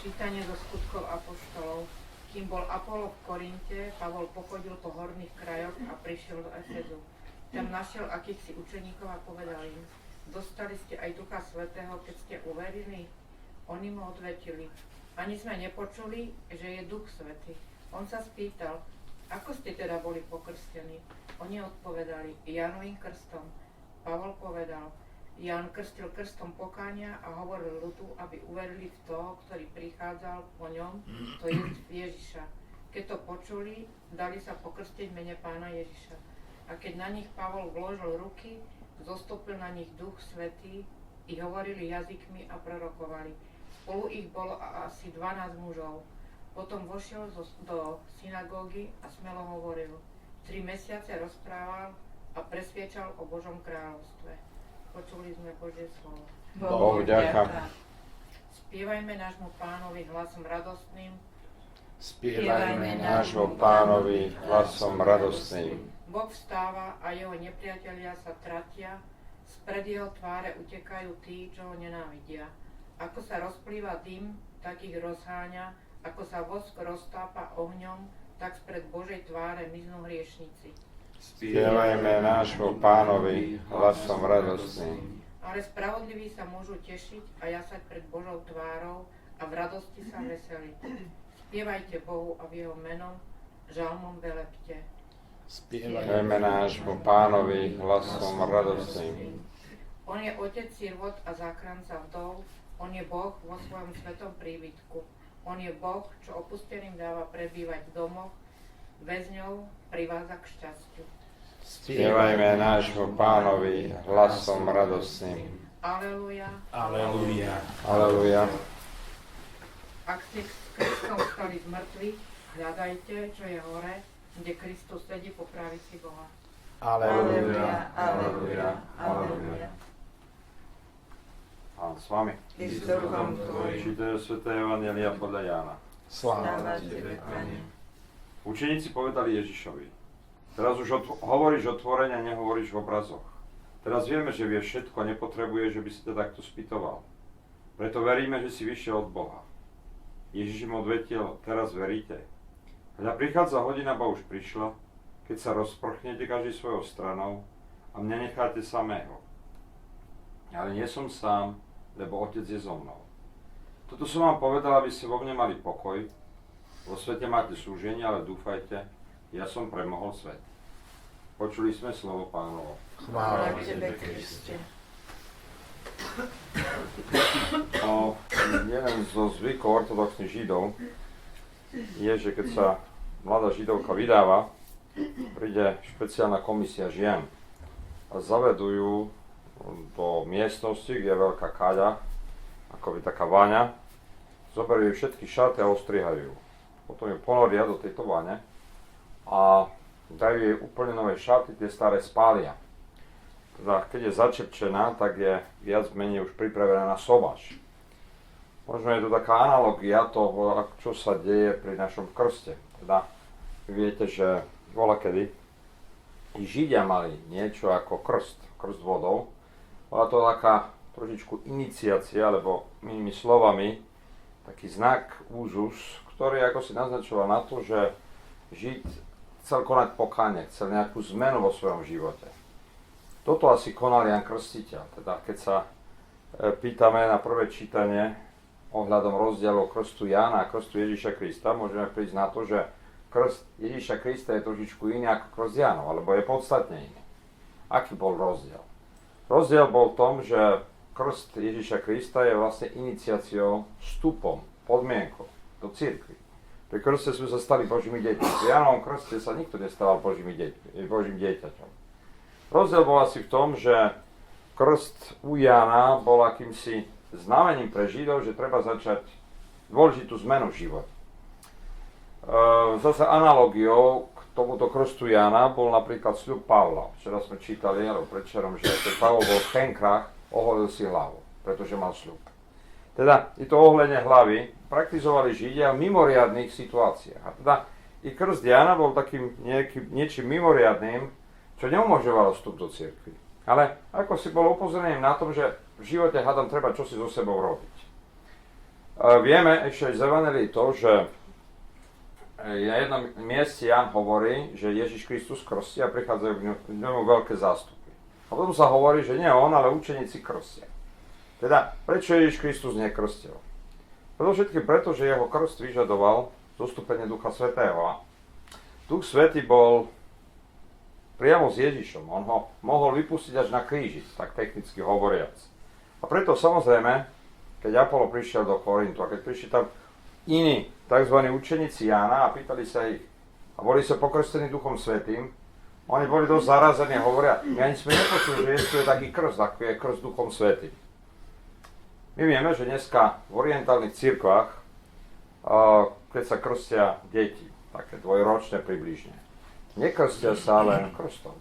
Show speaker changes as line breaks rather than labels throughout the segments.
Čítanie zo skutkov apoštolov. Kým bol Apollo v Korinte, Pavol pochodil po horných krajoch a prišiel do Efezu. Tam našiel akýchsi učeníkov a povedal im: dostali ste aj Ducha Svätého, keď ste uverili? Oni mu odvetili: ani sme nepočuli, že je Duch Svätý. On sa spýtal: ako ste teda boli pokrstení? Oni odpovedali: Jánovým krstom. Pavol povedal: Ján krstil krstom pokánia a hovoril ľudu, aby uverili v toho, ktorý prichádzal po ňom, to je Ježiša. Keď to počuli, dali sa pokrstiť v mene Pána Ježiša. A keď na nich Pavol vložil ruky, zostúpil na nich Duch Svätý, i hovorili jazykmi a prorokovali. Spolu ich bolo asi 12 mužov. Potom vošiel do synagógy a smelo hovoril. 3 mesiace rozprával a presviečal o Božom kráľovstve. Počuli sme Božie slovo.
Bohu vďaka.
Spievajme nášmu Pánovi hlasom radostným.
Spievajme nášmu Pánovi hlasom radostným.
Boh vstáva a jeho nepriatelia sa tratia. Spred jeho tváre utekajú tí, čo ho nenávidia. Ako sa rozplýva dym, tak ich rozháňa. Ako sa vosk roztápa ohňom, tak spred Božej tváre miznú hriešnici.
Spievajme nášmu Pánovi hlasom radostným.
Ale spravodliví sa môžu tešiť a jasať pred Božou tvárou a v radosti sa veseliť. Spievajte Bohu a v jeho meno žalmom velepte.
Spievajme nášmu Pánovi hlasom radostným.
On je otec sirvot a záchranca vdov, on je Boh vo svojom svetom príbytku. On je Boh, čo opusteným dáva prebývať v domoch, väzňov privádza k šťastiu.
Spievajme nášmu Pánovi hlasom radostným.
Aleluja.
Aleluja.
Aleluja.
Ak ste s Kristom stali z mŕtvych, hľadajte, čo je hore, kde Kristus sedí po pravici Boha.
Aleluja.
Aleluja. Aleluja.
Pán s vami.
I s duchom tvojim.
Čítanie svätého evanjelia podľa Jána.
Sláva tebe, Pane.
Učeníci povedali Ježišovi: teraz už hovoríš otvorene, nehovoríš v obrazoch. Teraz vieme, že vieš všetko, nepotrebuje, že by si to takto spýtoval. Preto veríme, že si vyšiel od Boha. Ježiš im odvetil: teraz veríte. Hľa prichádza hodina, ba už prišla, keď sa rozprchnete každý svojou stranou a mňa necháte samého. Ale nie som sám, lebo Otec je so mnou. Toto som vám povedal, aby ste vo mne mali pokoj. Vo svete máte súženie, ale dúfajte, ja som premohol svet. Počuli sme slovo Pánovo.
Chvála tebe, Kriste.
Jeden zo zvykov ortodoxných Židov je, že keď sa mladá Židovka vydáva, príde špeciálna komisia žien a zavedujú do miestnosti, kde je veľká káľa, akoby taká váňa, zoberú jej všetky šaty a ostrihajú ju. Potom ju ponoria do tejto váne a dajú jej úplne nové šaty, tie staré spália. Teda keď je začepčená, tak je viac menej už pripravená na sobáš. Možno je to taká analogia toho, čo sa deje pri našom krste. Teda viete, že volakedy Židia mali niečo ako krst vodou. Bola to taká trošičku iniciácia, alebo inými slovami, taký znak, úzus, ktorý ako si naznačoval na to, že Žid chcel konať pokánie, chcel nejakú zmenu vo svojom živote. Toto asi konal Ján Krstiteľ. Teda keď sa pýtame na prvé čítanie ohľadom rozdielov krstu Jána a krstu Ježiša Krista, môžeme prísť na to, že krst Ježiša Krista je trošičku iný ako krst Jánov, alebo je podstatne iný. Aký bol rozdiel? Rozdiel bol v tom, že krst Ježiša Krista je vlastne iniciáciou, vstupom, podmienkou do cirkvi. Pri krste sme sa stali Božími deťmi. Pri Jánovom krste sa nikto nestával Božím dieťaťom. Rozdiel bol asi v tom, že krst u Jána bol akýmsi znamením pre Židov, že treba začať dôležitú zmenu v živote. Zase analogiou k tomuto krstu Jána bol napríklad sľub Pavla. Včera sme čítali, alebo predčerom, že keď Pavol bol v chenkách, oholil si hlavu, pretože mal sľub. Teda i to oholenie hlavy praktizovali Židia v mimoriadnych situáciách. A teda i krst Jána bol takým niečím mimoriadnym, čo neumožňovalo vstup do cirkvi. Ale ako si bol upozornený na tom, že v živote hádam treba čosi so sebou robiť. Vieme ešte z Evangelii to, že na jednom mieste Ján hovorí, že Ježiš Kristus krstí a prichádzajú k ňomu veľké zástupy. A potom sa hovorí, že nie on, ale učeníci krstia. Teda, prečo Ježiš Kristus nekrstil? Predovšetkým preto, že jeho krst vyžadoval zostúpenie Ducha Svätého. A Duch Svätý bol priamo s Ježišom. On ho mohol vypustiť až na kríži, tak technicky hovoriac. A preto samozrejme, keď Apollo prišiel do Korintu a keď prišli tam iní tzv. Učeníci Jána a pýtali sa ich a boli sa pokrstení Duchom Svätým, oni boli dosť zarazení a hovoria, my ani sme nepočuli, že je taký krst, ako je krst Duchom Svätým. My vieme, že dneska v orientálnych cirkvách, keď sa krstia deti, také dvojročné približne, nekrstia sa len krstom.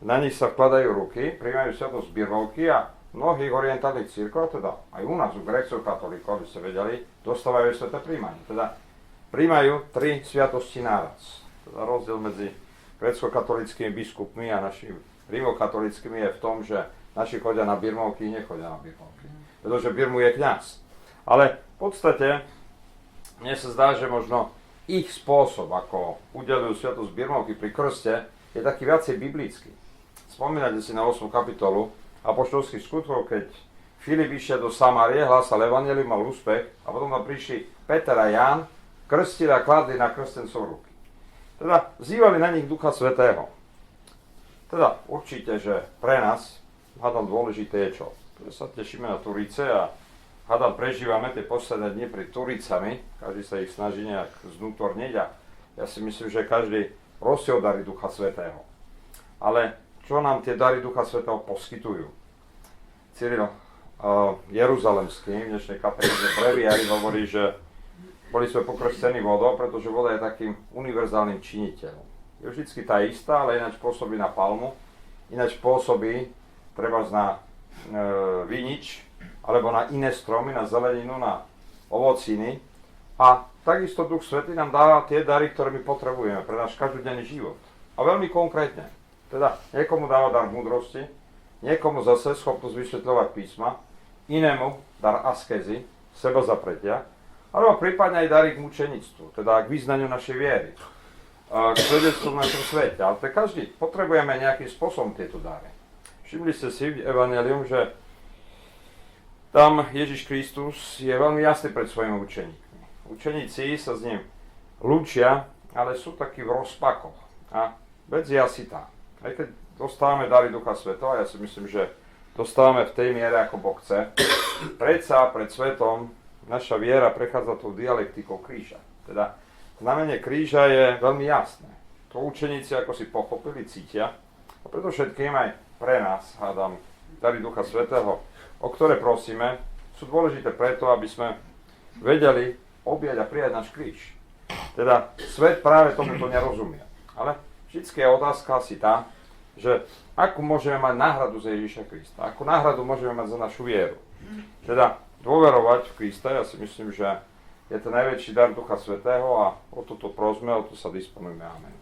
Na nich sa vkladajú ruky, prijímajú sviatosť birmovky a v mnohých orientálnych cirkvách, teda aj u nás, u grécov katolíkov, aby ste vedeli, dostávajú sväté príjmanie. Teda príjmajú 3 sviatosti naraz. Teda rozdiel medzi grécko-katolíckymi biskupmi a našimi rímokatolíckymi je v tom, že naši chodia na birmovky, nechodia na birmovky. Pretože birmuje kňaz. Ale v podstate mne sa zdá, že možno ich spôsob, ako udelujú sviatosť birmovky pri krste, je taký viacej biblický. Spomínate si na 8. kapitolu apoštolských skutkov, keď Filip išiel do Samárie, hlásal evanjelium, mal úspech a potom tam prišli Peter a Ján, krstili a kladli na krstencov ruky. Teda vzývali na nich Ducha Svätého. Teda určite, že pre nás, hádam, dôležité je čo? Že sa tešíme na Turice a hádam, prežívame tie posledné dni pred Turicami, každý sa ich snaží nejak znútorniť a ja si myslím, že každý proste o dary Ducha Svätého. Ale čo nám tie dary Ducha Svätého poskytujú? Cyril Jeruzalemský v dnešnej katechéze breviári hovorí, že boli sme pokrstení vodou, pretože voda je takým univerzálnym činiteľom. Je vždycky tá istá, ale ináč pôsobí na palmu, ináč pôsobí treba na vinič, alebo na iné stromy, na zeleninu, na ovociny. A takisto Duch Svätý nám dáva tie dary, ktoré my potrebujeme pre náš každodenný život. A veľmi konkrétne. Teda niekomu dáva dar múdrosti, niekomu zase schopnosť vysvetľovať písma, inému dar askézy, seba zapretia, alebo prípadne aj dary k mučenictvu, teda k význaniu našej viery, k svedectvu v našom svete. Ale pre každý potrebujeme nejakým spôsobom tieto dary. Všimli ste si v Evangelium, že tam Ježiš Kristus je veľmi jasný pred svojimi učeníkmi. Učeníci sa s ním lúčia, ale sú takí v rozpakoch. A vec je asi tá. Aj keď dostávame dary Ducha Svätého, ja si myslím, že dostávame v tej miere, ako Boh chce, predsa pred svetom naša viera prechádza tou dialektikou kríža. Teda znamenie kríža je veľmi jasné. To učeníci ako si pochopili, cítia. A preto všetkým aj pre nás, hádam, dary Ducha Svätého, o ktoré prosíme, sú dôležité preto, aby sme vedeli objať a prijať náš kríž. Teda svet práve tomuto nerozumie. Ale vždycky je otázka asi tá, že akú môžeme mať náhradu za Ježiša Krista, akú náhradu môžeme mať za našu vieru. Teda dôverovať v Krista, ja si myslím, že je to najväčší dar Ducha Svätého a o toto prosme, o to sa disponujeme. Amen.